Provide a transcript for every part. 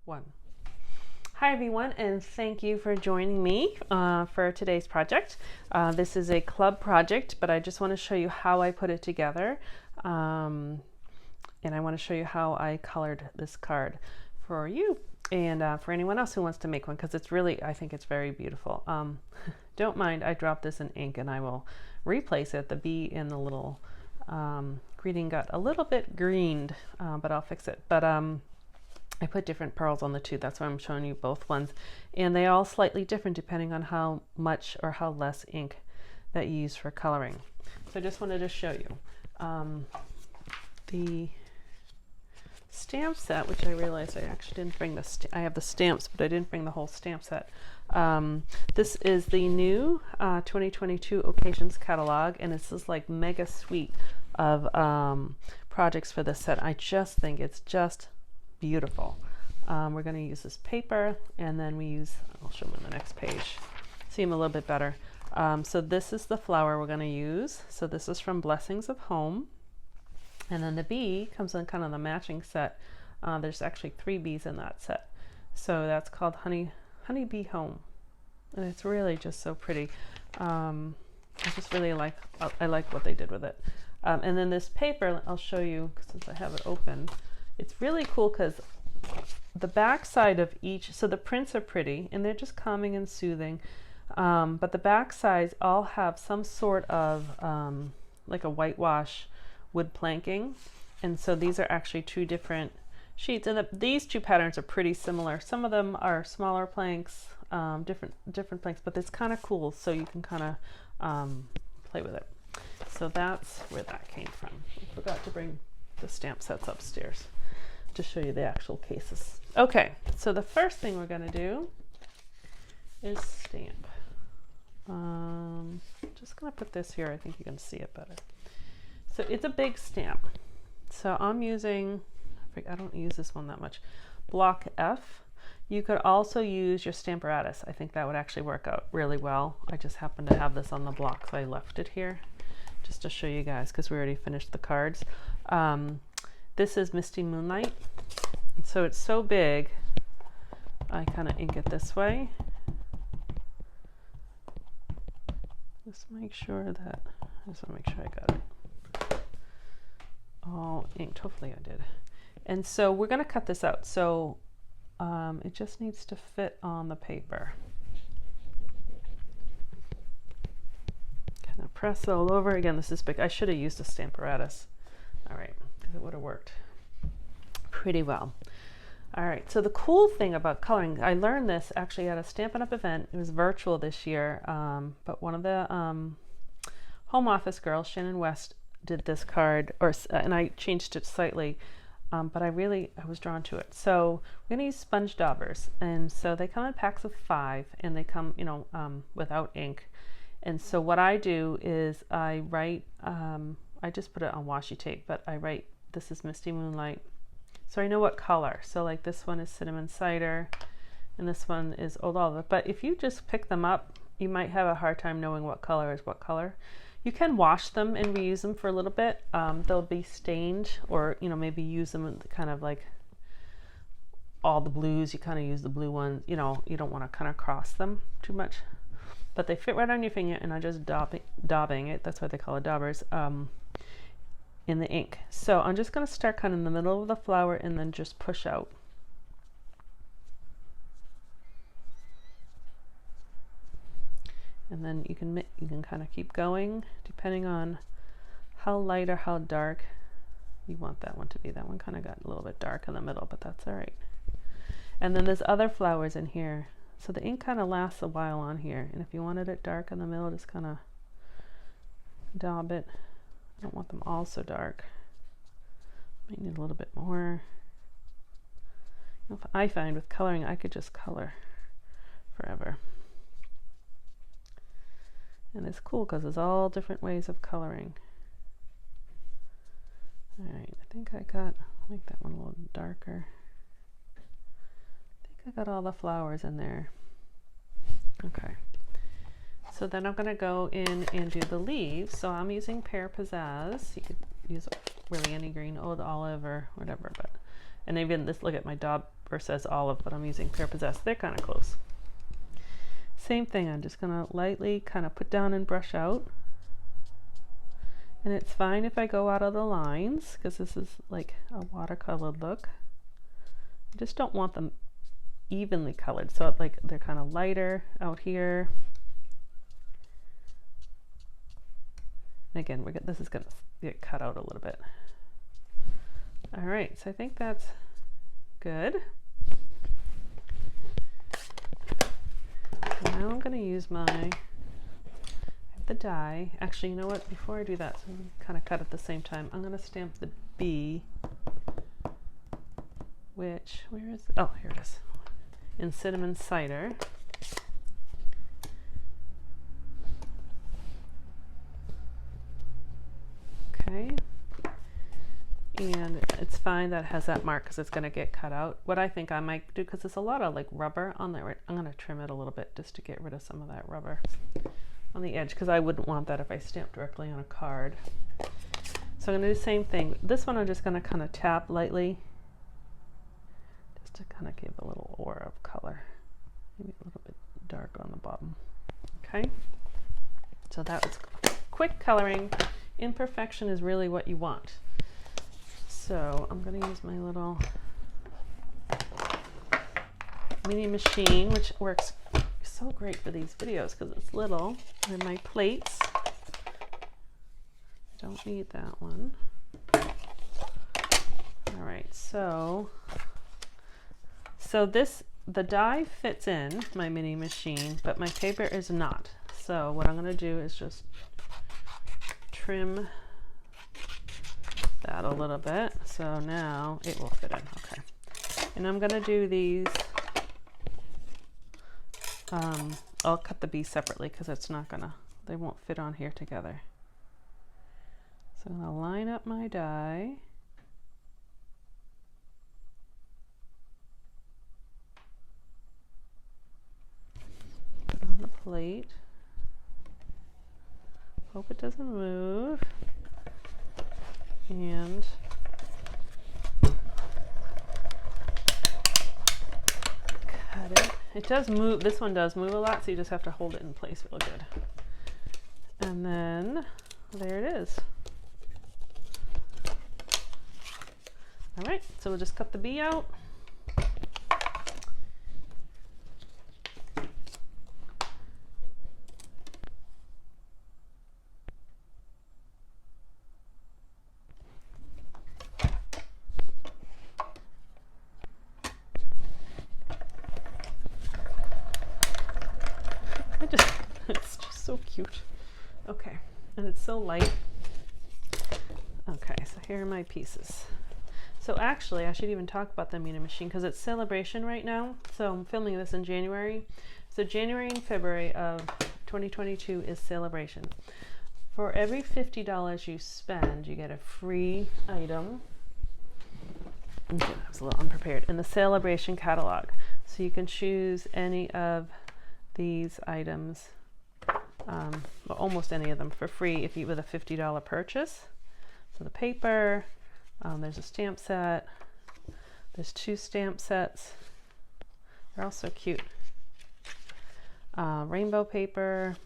One. Hi everyone, and thank you for joining me for today's project. This is a club project, but I just want to show you how I put it together. And I want to show you how I colored this card for you and for anyone else who wants to make one, because it's really, I think it's very beautiful. Don't mind, I dropped this in ink and I will replace it. The B in the little greeting got a little bit greened, but I'll fix it. But I put different pearls on the two, that's why I'm showing you both ones. And they all slightly different depending on how much or how less ink that you use for coloring. So I just wanted to show you. The stamp set, which I realized I actually didn't bring I have the stamps, but I didn't bring the whole stamp set. This is the new 2022 Occasions catalog, and it's this like mega suite of projects for this set. I just think it's just beautiful. We're going to use this paper, and then we use, I'll show them on the next page, see them a little bit better. So this is the flower we're going to use. So this is from Blessings of Home. And then the bee comes in kind of the matching set. There's actually 3 bees in that set. So that's called Honey Bee Home. And it's really just so pretty. I just really like what they did with it. And then this paper, I'll show you since I have it open. It's really cool because the back side of each, so the prints are pretty and they're just calming and soothing. But the back sides all have some sort of like a whitewash wood planking, and so these are actually 2 different sheets, and these 2 patterns are pretty similar. Some of them are smaller planks, different planks, but it's kind of cool, so you can kind of play with it. So that's where that came from. I forgot to bring the stamp sets upstairs to show you the actual cases. Okay, so the first thing we're going to do is stamp. Just going to put this here. I think you can see it better. So it's a big stamp. So I'm using, I don't use this one that much, block F. You could also use your Stamparatus. I think that would actually work out really well. I just happen to have this on the block, so I left it here just to show you guys because we already finished the cards. This is Misty Moonlight. So it's so big, I kind of ink it this way. Just make sure that, I just want to make sure I got it all inked. Hopefully I did. And so we're going to cut this out. So it just needs to fit on the paper. Kind of press all over. Again, this is big. I should have used a Stamparatus. All right, because it would have worked pretty well. All right, so the cool thing about coloring, I learned this actually at a Stampin' Up! Event. It was virtual this year, but one of the home office girls, Shannon West, did this card, and I changed it slightly, but I was drawn to it. So we're gonna use sponge daubers, and so they come in packs of 5, and they come, without ink. And so what I do is I write, I just put it on washi tape, but I write, this is Misty Moonlight, so I know what color. So like this one is Cinnamon Cider, and this one is Old Olive. But if you just pick them up, you might have a hard time knowing what color is what color. You can wash them and reuse them for a little bit. They'll be stained, or maybe use them in kind of like all the blues. You kind of use the blue one. You don't want to kind of cross them too much, but they fit right on your finger. And I just daubing it. That's why they call it daubers. In the ink. So I'm just going to start kind of in the middle of the flower and then just push out. And then you can kind of keep going depending on how light or how dark you want that one to be. That one kind of got a little bit dark in the middle, but that's all right. And then there's other flowers in here. So the ink kind of lasts a while on here. And if you wanted it dark in the middle, just kind of daub it. I don't want them all so dark. Might need a little bit more. I find with coloring, I could just color forever. And it's cool because there's all different ways of coloring. All right, I think I'll make that one a little darker. I think I got all the flowers in there. Okay. So then I'm going to go in and do the leaves. So I'm using Pear Pizzazz. You could use really any green, Old Olive or whatever, but And even this, look at my Dauber says olive, but I'm using pear possessed. They're kind of close. Same thing, I'm just gonna lightly kind of put down and brush out. And it's fine if I go out of the lines, because this is like a watercolor look. I just don't want them evenly colored, so like they're kind of lighter out here. And again, this is gonna get cut out a little bit. All right, so I think that's good. So now I'm gonna use the die. Actually, you know what? Before I do that, so I'm kind of cut at the same time. I'm gonna stamp the B, which, where is it? Oh, here it is. In cinnamon cider. Okay. And it's fine that it has that mark because it's going to get cut out. What I think I might do, because there's a lot of like rubber on there, I'm going to trim it a little bit just to get rid of some of that rubber on the edge, because I wouldn't want that if I stamped directly on a card. So I'm going to do the same thing. This one I'm just going to kind of tap lightly just to kind of give a little aura of color. Maybe a little bit dark on the bottom. Okay. So that was quick coloring. Imperfection is really what you want. So I'm going to use my little mini machine, which works so great for these videos because it's little. And my plates. I don't need that one. All right, so the die fits in my mini machine, but my paper is not. So what I'm going to do is just trim that a little bit, so now it will fit in. Okay, and I'm gonna do these. I'll cut the B separately because they won't fit on here together. So I'm gonna line up my die. Put on the plate. Hope it doesn't move. And cut it. It does move, this one does move a lot, so you just have to hold it in place real good. And then there it is. All right, so we'll just cut the B out. It's just so cute. Okay, and it's so light. Okay, so here are my pieces. So actually, I should even talk about the mini machine because it's SaleABration right now. So I'm filming this in January. So January and February of 2022 is SaleABration. For every $50 you spend, you get a free item. Okay, I was a little unprepared. In the SaleABration catalog. So you can choose any of these items, well, almost any of them for free if you with a $50 purchase. So the paper, there's a stamp set, there's 2 stamp sets, they're all so cute. Rainbow paper,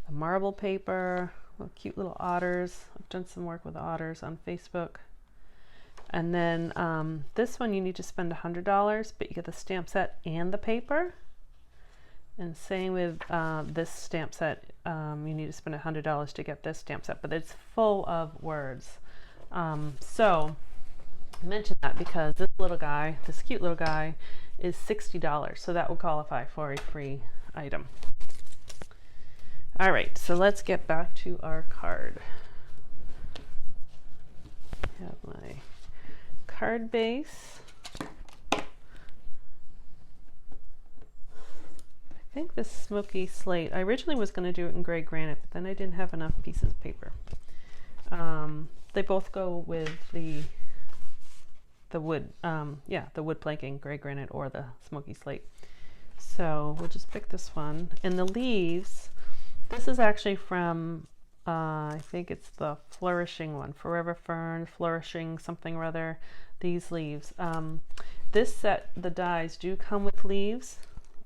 a marble paper, cute little otters. I've done some work with otters on Facebook. And then this one you need to spend $100, but you get the stamp set and the paper. And same with this stamp set, you need to spend $100 to get this stamp set, but it's full of words. So I mentioned that because this little guy, this cute little guy, is $60, so that will qualify for a free item. All right, so let's get back to our card. I have my card base. I think this smoky slate, I originally was going to do it in gray granite, but then I didn't have enough pieces of paper. They both go with the wood, the wood planking, gray granite or the smoky slate. So we'll just pick this one. And the leaves, this is actually from I think it's the flourishing one, Forever Fern, flourishing something or other, these leaves. This set, the dies do come with leaves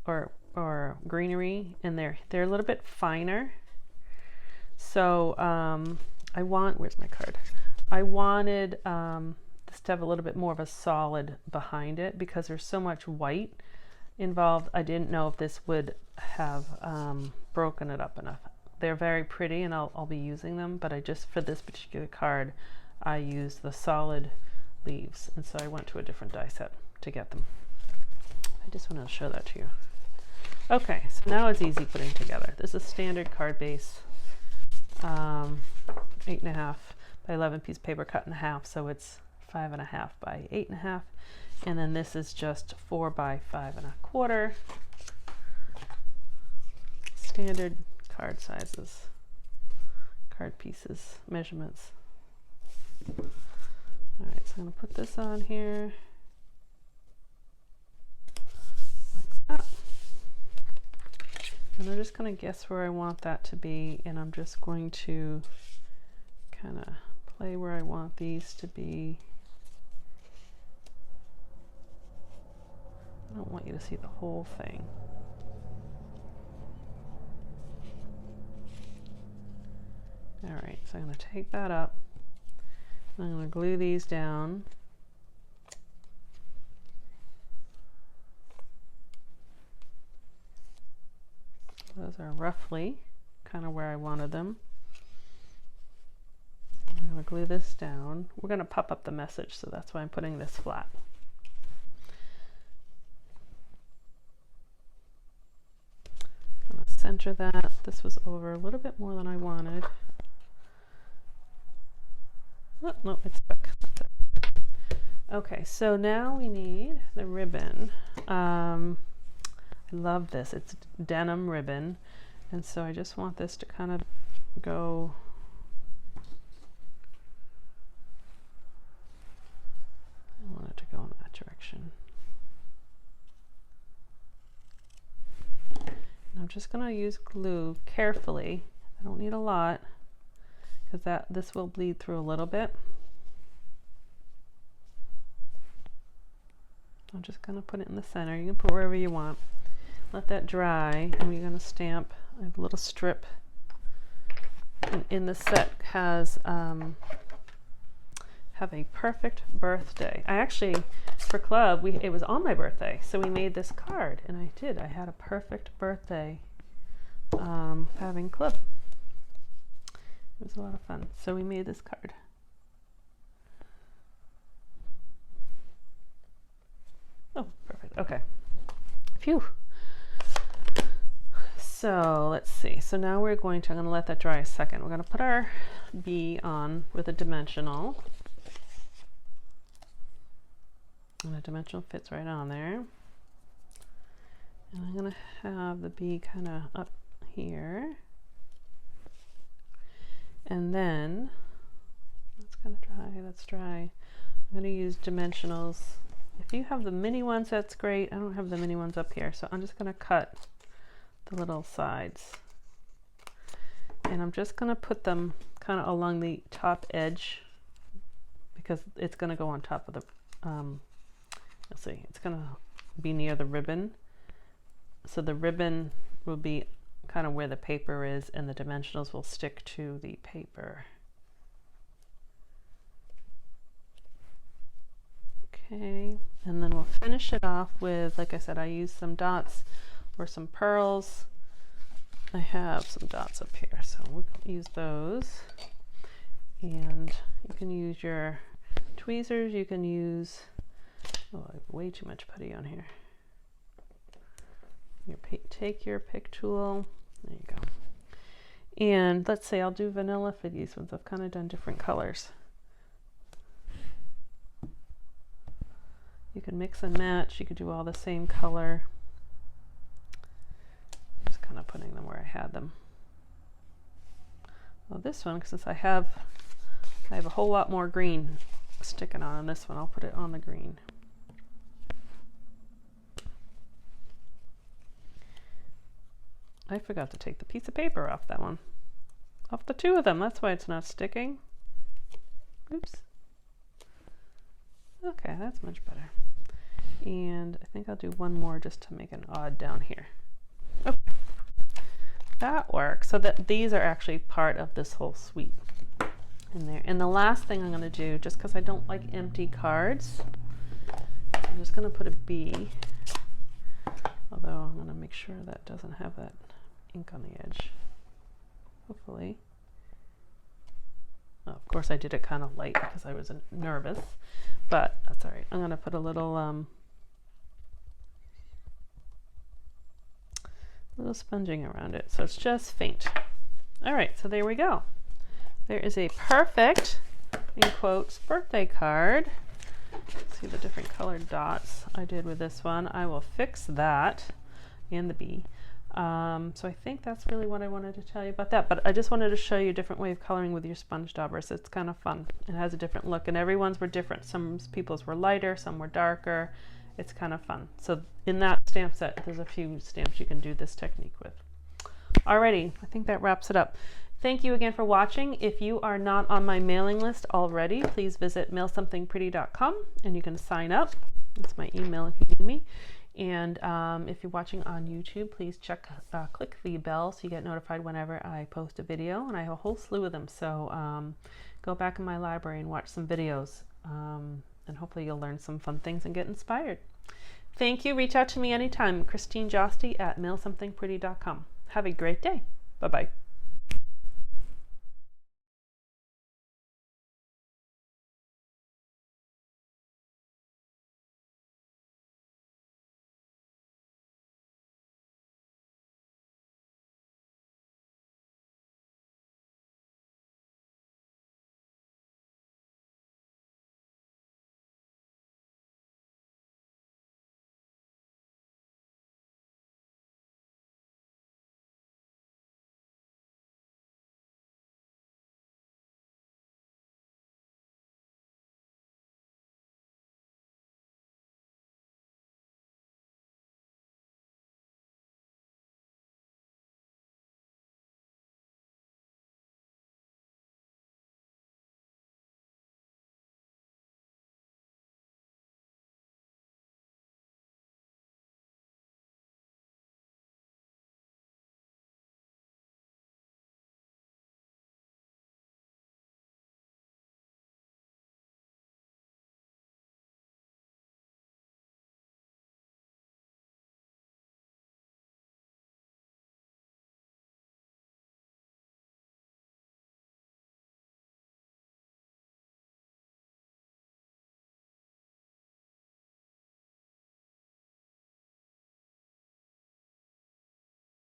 or greenery, and they're a little bit finer. So where's my card? I wanted this to have a little bit more of a solid behind it because there's so much white involved. I didn't know if this would have broken it up enough. They're very pretty and I'll be using them, but I just, for this particular card, I used the solid leaves, and so I went to a different die set to get them. I just wanted to show that to you. Okay, so now it's easy putting together. This is standard card base, 8.5 by 11 piece paper cut in half, so it's 5.5 by 8.5, and then this is just 4 by 5.25. Standard card sizes, card pieces, measurements. All right, so I'm going to put this on here like that. And I'm just going to guess where I want that to be, and I'm just going to kind of play where I want these to be. I don't want you to see the whole thing. All right, so I'm going to take that up. I'm going to glue these down. Those are roughly kind of where I wanted them. I'm going to glue this down. We're going to pop up the message, so that's why I'm putting this flat. I'm going to center that. This was over a little bit more than I wanted. Oh, no, it's stuck. That's it. Okay, so now we need the ribbon. I love this. It's denim ribbon, and so I just want this to kind of go I want it to go in that direction. And I'm just going to use glue carefully. I don't need a lot, because this will bleed through a little bit. I'm just going to put it in the center. You can put wherever you want. Let that dry, and we're going to stamp. I have a little strip. And in the set has have a perfect birthday. I actually, for club, it was on my birthday, so we made this card, and I did. I had a perfect birthday having club. It was a lot of fun. So we made this card. Oh, perfect. Okay. Phew. So let's see. So now I'm going to let that dry a second. We're going to put our bee on with a dimensional. And the dimensional fits right on there. And I'm going to have the bee kind of up here. And then, that's kind of dry, that's dry. I'm going to use dimensionals. If you have the mini ones, that's great. I don't have the mini ones up here, so I'm just going to cut the little sides. And I'm just going to put them kind of along the top edge, because it's going to go on top of the, you'll see, it's going to be near the ribbon. So the ribbon will be kind of where the paper is, and the dimensionals will stick to the paper. Okay, and then we'll finish it off with, like I said, I used some dots or some pearls. I have some dots up here, so we'll use those. And you can use your tweezers, you can use, oh, I have way too much putty on here. Take your pick tool, there you go. And let's say I'll do vanilla for these ones. I've kind of done different colors. You can mix and match, you could do all the same color. I'm just kind of putting them where I had them. Well, this one, since I have a whole lot more green sticking on this one, I'll put it on the green. I forgot to take the piece of paper off that one. of the two of them. That's why it's not sticking. Oops. Okay, that's much better. And I think I'll do one more just to make an odd down here. Okay. That works. So that these are actually part of this whole suite in there. And the last thing I'm going to do, just because I don't like empty cards, I'm just going to put a B, although I'm going to make sure that doesn't have that ink on the edge. Hopefully. Oh, of course I did it kind of light because I was nervous, but that's all right. I'm going to put a little sponging around it, so it's just faint. All right, so there we go. There is a perfect, in quotes, birthday card. See the different colored dots I did with this one. I will fix that and the B. So I think that's really what I wanted to tell you about that, but I just wanted to show you a different way of coloring with your sponge daubers. It's kind of fun. It has a different look, and everyone's were different. Some people's were lighter, some were darker. It's kind of fun. So in that stamp set, there's a few stamps you can do this technique with. Alrighty, I think that wraps it up. Thank you again for watching. If you are not on my mailing list already, please visit mailsomethingpretty.com and you can sign up. That's my email if you need me. And if you're watching on YouTube, please click the bell so you get notified whenever I post a video. And I have a whole slew of them. So go back in my library and watch some videos. And hopefully you'll learn some fun things and get inspired. Thank you. Reach out to me anytime. Christine Josty at mailsomethingpretty.com. Have a great day. Bye-bye.